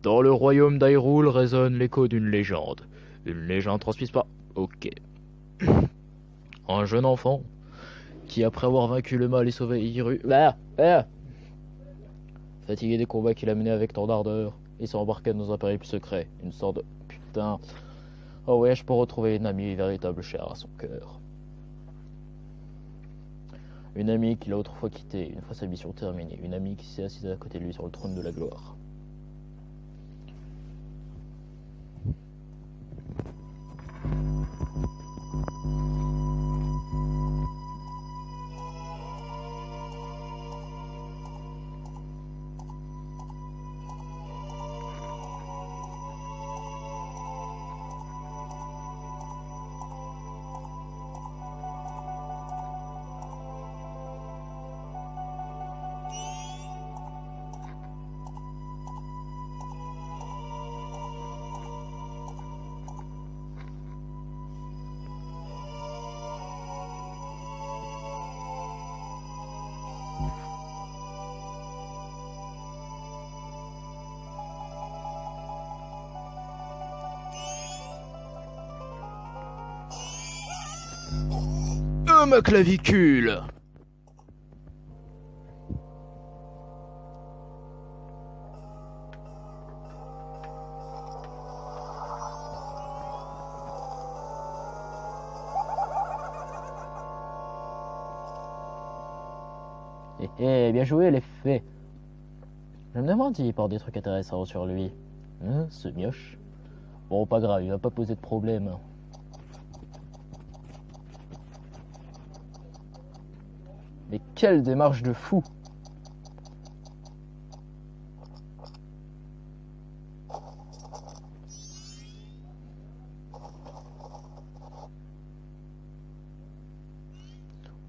Dans le royaume d'Hyrule résonne l'écho d'une légende. Une légende transmise par... Ok. Un jeune enfant qui, après avoir vaincu le mal et sauvé Hyrule... Fatigué des combats qu'il a menés avec tant d'ardeur, il s'est embarqué dans un périple secret. Une sorte de... Putain... Oh ouais, je peux retrouver une amie véritable chère à son cœur. Une amie qu'il a autrefois quittée, une fois sa mission terminée. Une amie qui s'est assise à côté de lui sur le trône de la gloire. Oh ma clavicule! Bien joué les faits. Je me demande s'il porte des trucs intéressants sur lui. Ce mioche. Bon, pas grave, il va pas poser de problème. Mais quelle démarche de fou!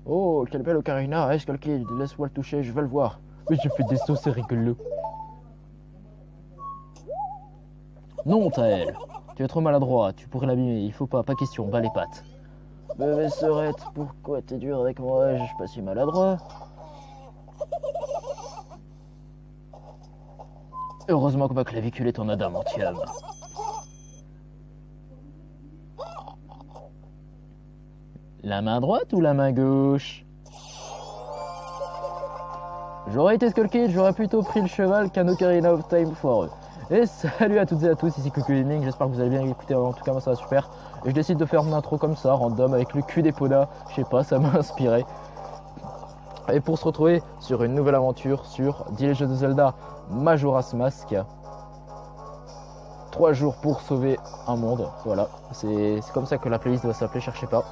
Oh, quelle belle ocarina! Est-ce quelqu'un laisse-moi le toucher, je veux le voir. Mais j'ai fait des sauts, c'est rigolo. Non, Taël, tu es trop maladroit, tu pourrais l'abîmer, il faut pas question, bas les pattes. Mais Sorette, pourquoi t'es dur avec moi? Je suis pas si maladroit. Heureusement que ma clavicule est en adamantium. La main droite ou la main gauche? J'aurais été Skull Kid, j'aurais plutôt pris le cheval qu'un Ocarina of Time foireux. Et salut à toutes et à tous, ici Cucu Gaming, j'espère que vous allez bien écouter, en tout cas moi ça va super. Et je décide de faire une intro comme ça, random, avec le cul des podas, je sais pas, ça m'a inspiré. Et pour se retrouver sur une nouvelle aventure sur The Legend of Zelda Majora's Mask. 3 jours pour sauver un monde, voilà, c'est comme ça que la playlist va s'appeler, cherchez pas.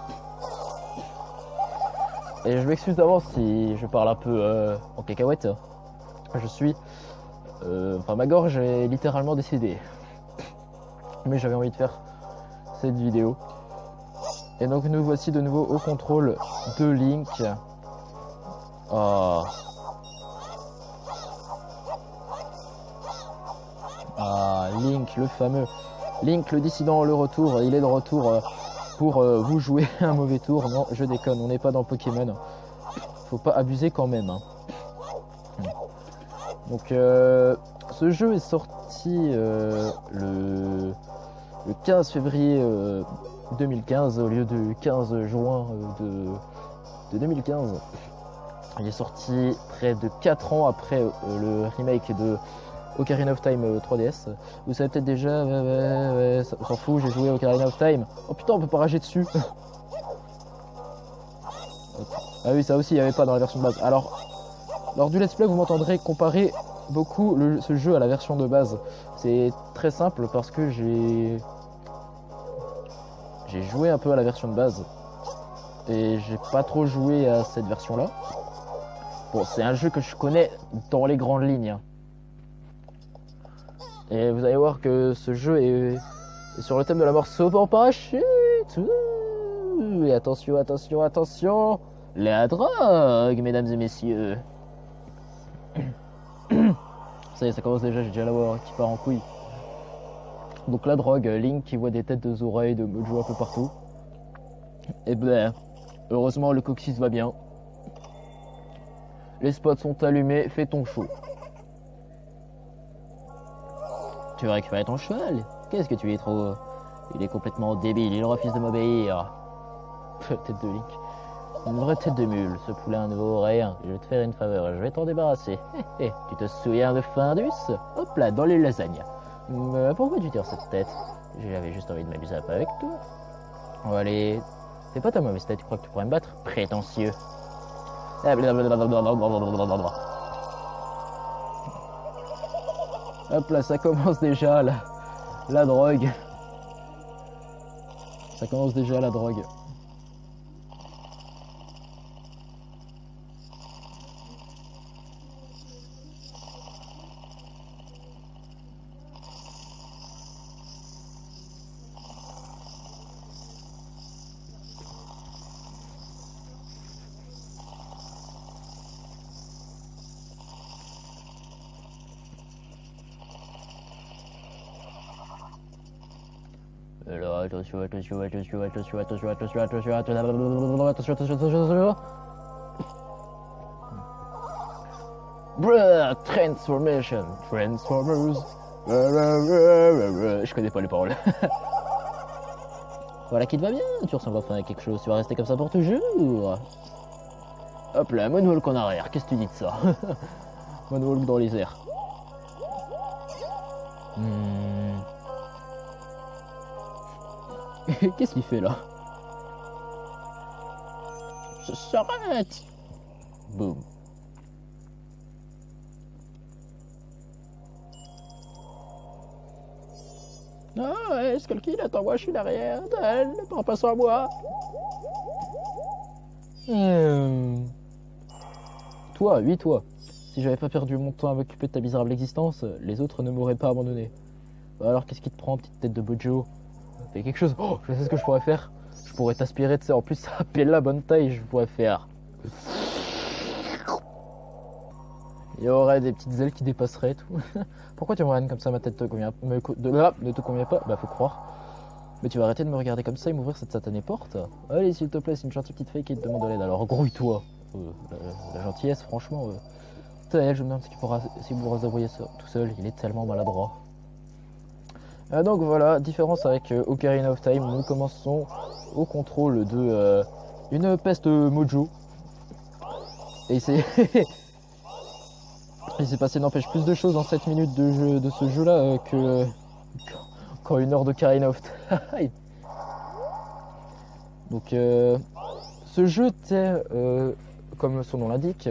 Et je m'excuse d'avance si je parle un peu en cacahuète. Je suis... Enfin, ma gorge est littéralement décédée. Mais j'avais envie de faire cette vidéo. Et donc nous voici de nouveau au contrôle de Link. Ah, Link, le fameux. Link, le dissident, le retour. Il est de retour pour vous jouer un mauvais tour. Non, je déconne, on n'est pas dans Pokémon. Faut pas abuser quand même. Hein. Donc, ce jeu est sorti le 15 février 2015 au lieu du 15 juin de 2015. Il est sorti près de 4 ans après le remake de Ocarina of Time 3DS. Vous savez peut-être déjà, ouais, on s'en fout, j'ai joué Ocarina of Time. Oh putain, on peut pas rager dessus. Ah oui, ça aussi, il n'y avait pas dans la version de base. Alors, lors du let's play, vous m'entendrez comparer beaucoup ce jeu à la version de base. C'est très simple parce que j'ai joué un peu à la version de base et j'ai pas trop joué à cette version là. Bon, c'est un jeu que je connais dans les grandes lignes et vous allez voir que ce jeu est sur le thème de la mort saut en parachute. Et attention, attention, attention, la drogue, mesdames et messieurs. Ça y est, ça commence déjà, j'ai déjà la voix qui part en couille. Donc la drogue, Link qui voit des têtes de oreilles de Mojo un peu partout. Et ben, heureusement le coccyx va bien. Les spots sont allumés, fais ton show. Tu veux récupérer ton cheval? Qu'est-ce que tu es trop... Il est complètement débile, il refuse de m'obéir. Tête de Link. Une vraie tête de mule, ce poulain ne vaut rien. Je vais te faire une faveur, je vais t'en débarrasser. Tu te souviens de Findus? Hop là, dans les lasagnes. Pourquoi tu tires cette tête? J'avais juste envie de m'amuser un peu avec toi. Oh, allez, fais pas ta mauvaise tête, tu crois que tu pourrais me battre? Prétentieux. Hop là, ça commence déjà la drogue. Ça commence déjà la drogue. Alors, attention. Bruh, transformation, Transformers. Je connais pas les paroles. Voilà qui te va bien, tu ressembles enfin à quelque chose, tu vas rester comme ça pour toujours. Hop là, moonwalk en arrière, qu'est-ce que tu dis de ça? Moonwalk dans les airs. Qu'est-ce qu'il fait là? Ça s'arrête. Boum. Ah, est-ce que le kill attends-moi, je suis derrière d'elle, prends pas sur moi. Toi, oui, toi. Si j'avais pas perdu mon temps à m'occuper de ta misérable existence, les autres ne m'auraient pas abandonné. Alors qu'est-ce qui te prend, petite tête de Bojo? Fais quelque chose. Oh, je sais ce que je pourrais faire. Je pourrais t'aspirer, tu sais, en plus ça appelle la bonne taille, je pourrais faire. Il y aurait des petites ailes qui dépasseraient et tout. Pourquoi tu me regardes comme ça, ma tête te convient de là, ne te convient pas? Bah faut croire. Mais tu vas arrêter de me regarder comme ça et m'ouvrir cette satanée porte. Allez s'il te plaît, c'est une gentille petite fille qui te demande de l'aide. Alors grouille-toi. La gentillesse, franchement. Je me demande s'il pourra se débrouiller ça tout seul, il est tellement maladroit. Donc voilà, différence avec Ocarina of Time, nous commençons au contrôle de une peste mojo. Et c'est... Il s'est passé n'empêche plus de choses en 7 minutes de jeu de ce jeu là qu'en 1 heure d'Ocarina of Time. Donc ce jeu, comme son nom l'indique,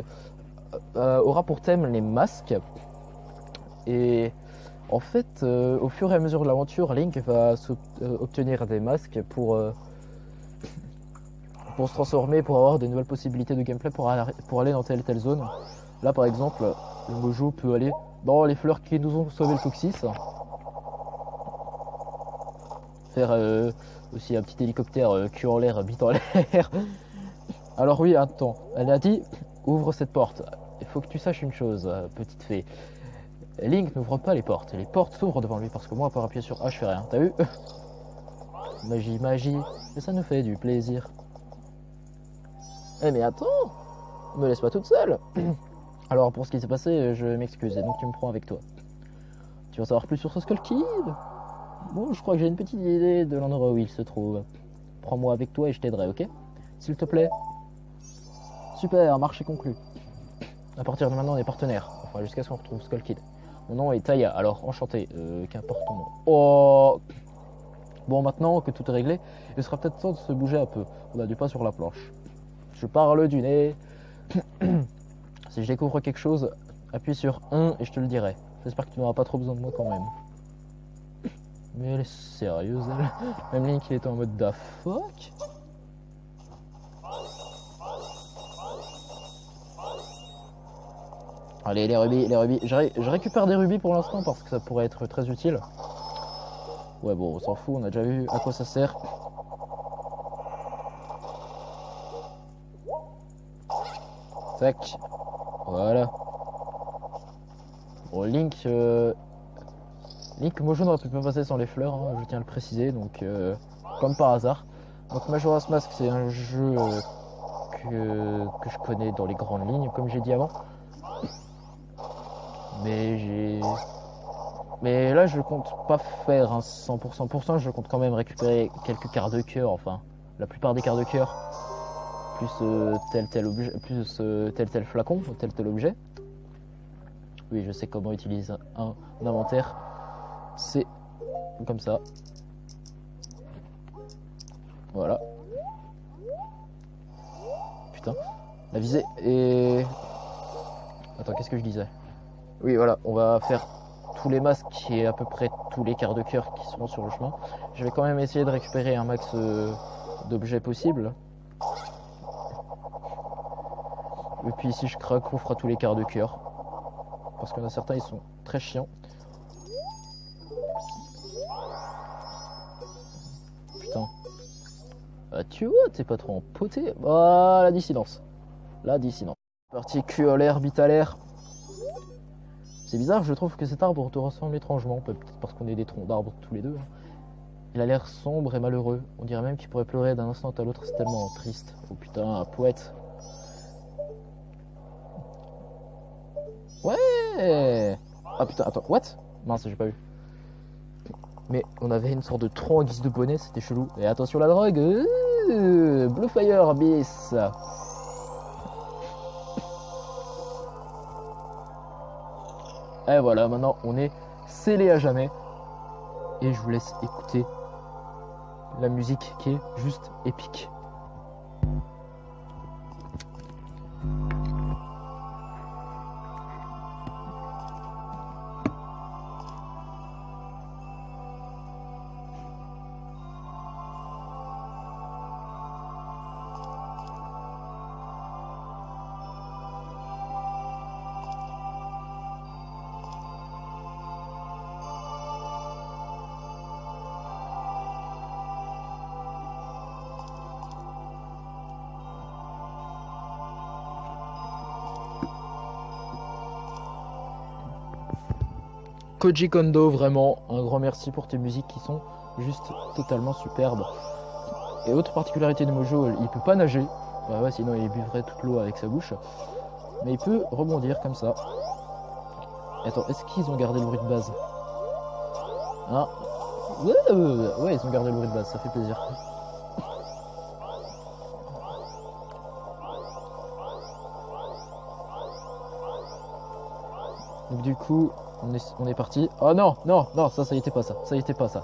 aura pour thème les masques. Et en fait, au fur et à mesure de l'aventure, Link va obtenir des masques pour se transformer, pour avoir de nouvelles possibilités de gameplay pour aller dans telle et telle zone. Là par exemple, le Mojo peut aller dans les fleurs qui nous ont sauvé le coccyx. Faire aussi un petit hélicoptère cul en l'air, bite en l'air. Alors oui, attends, elle a dit, ouvre cette porte. Il faut que tu saches une chose, petite fée. Link n'ouvre pas les portes s'ouvrent devant lui parce que moi, par appuyer sur A, je fais rien, t'as vu? Magie, magie, et ça nous fait du plaisir. Eh mais attends, me laisse pas toute seule. Alors pour ce qui s'est passé, je m'excuse, et donc tu me prends avec toi. Tu vas savoir plus sur ce Skull Kid? Bon, je crois que j'ai une petite idée de l'endroit où il se trouve. Prends-moi avec toi et je t'aiderai, ok? S'il te plaît. Super, marché conclu. À partir de maintenant, on est partenaires. Enfin, jusqu'à ce qu'on retrouve Skull Kid. Mon nom est Taya, alors enchanté. Qu'importe ton nom. Oh! Bon, maintenant que tout est réglé, il sera peut-être temps de se bouger un peu. On a du pain sur la planche. Je parle du nez. Si je découvre quelque chose, appuie sur 1 et je te le dirai. J'espère que tu n'auras pas trop besoin de moi quand même. Mais elle est sérieuse, elle. Même Link, il était en mode da fuck. Allez, les rubis, les rubis. Je récupère des rubis pour l'instant parce que ça pourrait être très utile. Ouais, bon, on s'en fout, on a déjà vu à quoi ça sert. Tac. Voilà. Bon, Link Mojo n'aurait pu pas passer sans les fleurs, hein, je tiens à le préciser, donc comme par hasard. Donc Majora's Mask, c'est un jeu que je connais dans les grandes lignes, comme j'ai dit avant. Mais Mais là, je compte pas faire un 100%, je compte quand même récupérer quelques quarts de cœur, enfin, la plupart des quarts de cœur, plus tel objet, plus tel flacon, tel objet. Oui, je sais comment utiliser un inventaire. C'est comme ça. Voilà. Putain, la visée est... Attends, qu'est-ce que je disais? Oui, voilà, on va faire tous les masques et à peu près tous les quarts de cœur qui seront sur le chemin. Je vais quand même essayer de récupérer un max d'objets possible. Et puis si je craque, on fera tous les quarts de cœur. Parce qu'il y en a certains, ils sont très chiants. Putain. Ah, tu vois, t'es pas trop empoté. Ah, la dissidence. La dissidence. Particulaire, bitalaire. C'est bizarre, je trouve que cet arbre te ressemble étrangement. Peut-être parce qu'on est des troncs d'arbres tous les deux. Il a l'air sombre et malheureux. On dirait même qu'il pourrait pleurer d'un instant à l'autre. C'est tellement triste. Oh putain, un poète. Ouais. Ah putain, attends, what? Mince, j'ai pas vu. Mais on avait une sorte de tronc en guise de bonnet, c'était chelou. Et attention la drogue. Blue Fire bis. Et voilà, maintenant on est scellé à jamais. Et je vous laisse écouter la musique qui est juste épique. Koji Kondo, vraiment, un grand merci pour tes musiques qui sont juste totalement superbes. Et autre particularité de Mojo, il peut pas nager. Bah ouais, sinon il buvrait toute l'eau avec sa bouche. Mais il peut rebondir comme ça. Attends, est-ce qu'ils ont gardé le bruit de base? Hein? Ouais, ils ont gardé le bruit de base, ça fait plaisir. Donc du coup, on est parti. Oh non, non, non, ça y était pas ça. Ça y était pas ça.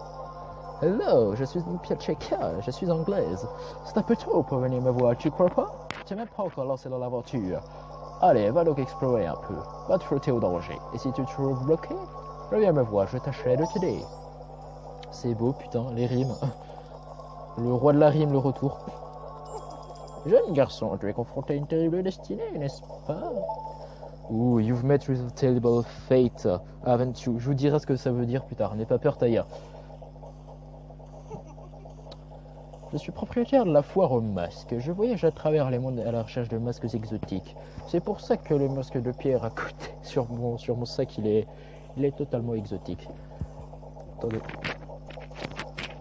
Hello, je suis une Piacheca, je suis anglaise. C'est un peu tôt pour venir me voir, tu crois pas? Tu n'es même pas encore lancé dans l'aventure. Allez, va donc explorer un peu. Va te frotter au danger. Et si tu te trouves bloqué, reviens me voir, je tâcherai de t'aider. C'est beau, putain, les rimes. Le roi de la rime, le retour. Jeune garçon, tu es confronté à une terrible destinée, n'est-ce pas? Ouh, you've met with a terrible fate, haven't you? Je vous dirai ce que ça veut dire plus tard, n'aie pas peur, Taya. Je suis propriétaire de la foire aux masques. Je voyage à travers les mondes à la recherche de masques exotiques. C'est pour ça que le masque de pierre à côté sur mon sac, il est totalement exotique. Attendez.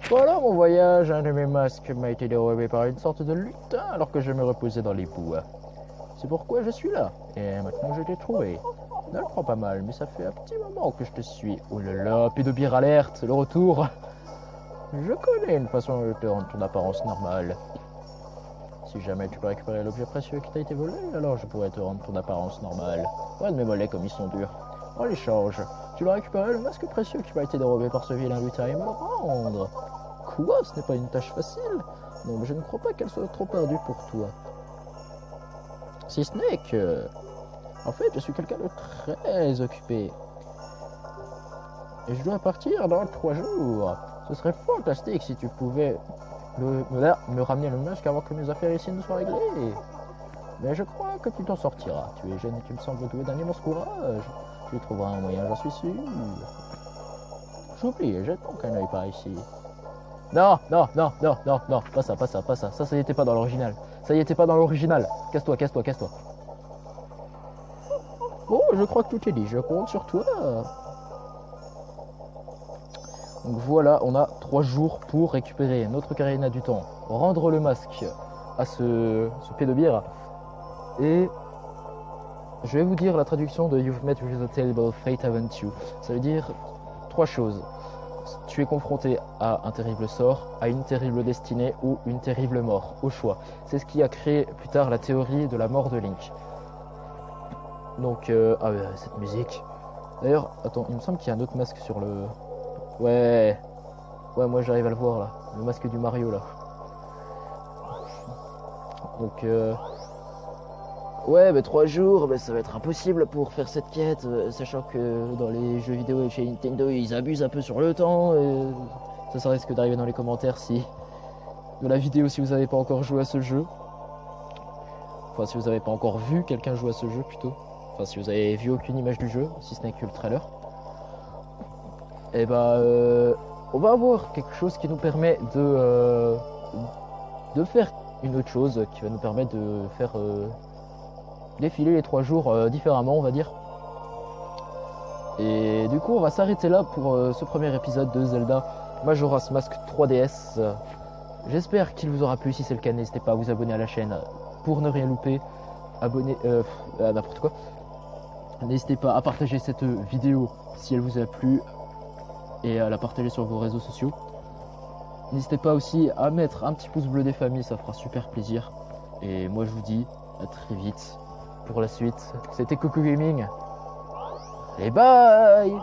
Voilà mon voyage, un de mes masques m'a été dérobé par une sorte de lutin alors que je me reposais dans les bois. C'est pourquoi je suis là. Et maintenant je t'ai trouvé. Ne le prends pas mal, mais ça fait un petit moment que je te suis. Oh là là, pédobire alerte, le retour. Je connais une façon de te rendre ton apparence normale. Si jamais tu peux récupérer l'objet précieux qui t'a été volé, alors je pourrais te rendre ton apparence normale. Ouais, de mes mollets comme ils sont durs. En échange, tu vas récupérer le masque précieux qui m'a été dérobé par ce vilain lutin et me le rendre. Quoi? Ce n'est pas une tâche facile? Non, mais je ne crois pas qu'elle soit trop perdue pour toi. Si ce n'est que... En fait, je suis quelqu'un de très occupé. Et je dois partir dans 3 jours. Ce serait fantastique si tu pouvais me ramener le masque avant que mes affaires ici ne soient réglées. Mais je crois que tu t'en sortiras. Tu es jeune et tu me sembles doué d'un immense courage. Tu trouveras un moyen, j'en suis sûr. J'oublie, jette donc un œil par ici. Non, non, non, non, non, non, pas ça, pas ça, pas ça. Ça y était pas dans l'original. Ça y était pas dans l'original. Casse-toi, casse-toi, casse-toi. Oh, je crois que tout est dit. Je compte sur toi. Donc voilà, on a 3 jours pour récupérer notre Ocarina du Temps, rendre le masque à ce pédobire. Et je vais vous dire la traduction de You've met with a terrible fate, haven't you? Ça veut dire 3 choses. Tu es confronté à un terrible sort, à une terrible destinée ou une terrible mort, au choix. C'est ce qui a créé plus tard la théorie de la mort de Link. Donc, cette musique. D'ailleurs, attends, il me semble qu'il y a un autre masque sur le... Ouais, moi j'arrive à le voir là, le masque du Mario là. Donc, ouais, 3 jours, ça va être impossible pour faire cette quête, sachant que dans les jeux vidéo chez Nintendo, ils abusent un peu sur le temps. Ça risque d'arriver dans les commentaires de la vidéo si vous n'avez pas encore joué à ce jeu. Enfin, si vous n'avez pas encore vu quelqu'un jouer à ce jeu plutôt. Enfin, si vous avez vu aucune image du jeu, si ce n'est que le trailer. Et on va avoir quelque chose qui nous permet de faire une autre chose, qui va nous permettre de faire défiler les 3 jours différemment, on va dire. Et du coup, on va s'arrêter là pour ce premier épisode de Zelda Majora's Mask 3DS. J'espère qu'il vous aura plu. Si c'est le cas, n'hésitez pas à vous abonner à la chaîne pour ne rien louper. Abonnez à n'importe quoi. N'hésitez pas à partager cette vidéo si elle vous a plu et à la partager sur vos réseaux sociaux. N'hésitez pas aussi à mettre un petit pouce bleu des familles, ça fera super plaisir. Et moi je vous dis à très vite pour la suite. C'était Coco Gaming. Et bye!